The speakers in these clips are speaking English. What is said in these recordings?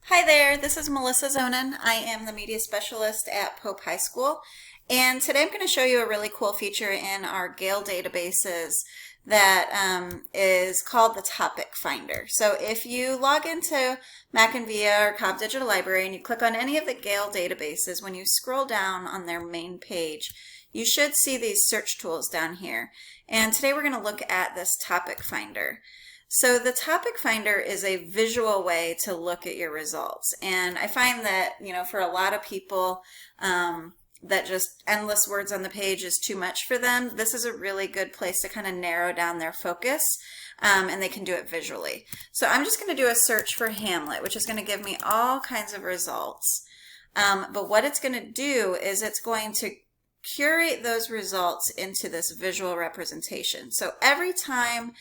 Hi there, this is Melissa Zonin. I am the media specialist at Pope High School, and today I'm going to show you a really cool feature in our Gale databases that is called the Topic Finder. So if you log into McAnVIA or Cobb Digital Library and you click on any of the Gale databases, when you scroll down on their main page, you should see these search tools down here. And today we're going to look at this Topic Finder. So the topic finder is a visual way to look at your results. And I find that, for a lot of people, that just endless words on the page is too much for them. This is a really good place to kind of narrow down their focus, and they can do it visually. So I'm just going to do a search for Hamlet, which is going to give me all kinds of results. But what it's going to do is it's going to curate those results into this visual representation. So every time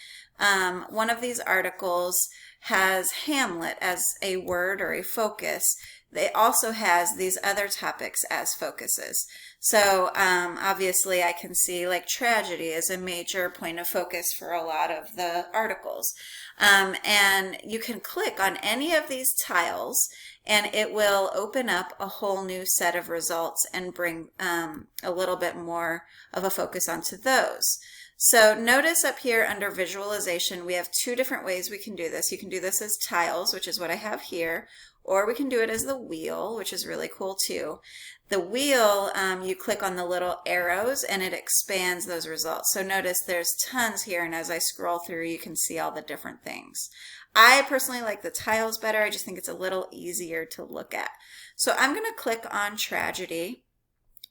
one of these articles has Hamlet as a word or a focus, it also has these other topics as focuses. So obviously I can see like tragedy is a major point of focus for a lot of the articles. And you can click on any of these tiles and it will open up a whole new set of results and bring a little bit more of a focus onto those. So notice up here under visualization, we have two different ways we can do this. You can do this as tiles, which is what I have here, or we can do it as the wheel, which is really cool too. The wheel, you click on the little arrows and it expands those results. So notice there's tons here, and as I scroll through, you can see all the different things. I personally like the tiles better. I just think it's a little easier to look at. So I'm going to click on tragedy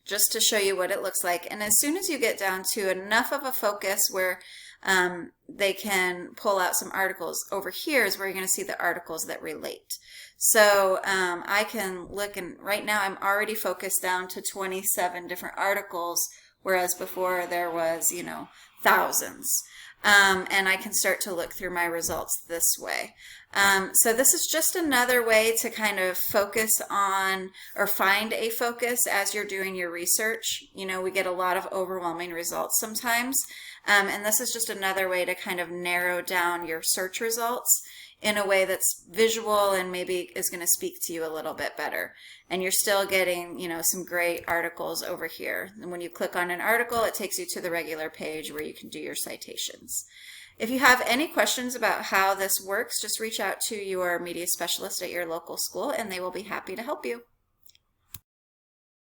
just to show you what it looks like. And as soon as you get down to enough of a focus where they can pull out some articles, over here is where you're going to see the articles that relate. So I can look, and right now I'm already focused down to 27 different articles, whereas before there was, thousands. And I can start to look through my results this way. So this is just another way to kind of focus on or find a focus as you're doing your research. We get a lot of overwhelming results sometimes, and this is just another way to kind of narrow down your search results in a way that's visual and maybe is going to speak to you a little bit better. And you're still getting, some great articles over here. And when you click on an article, it takes you to the regular page where you can do your citations. If you have any questions about how this works, just reach out to your media specialist at your local school and they will be happy to help you.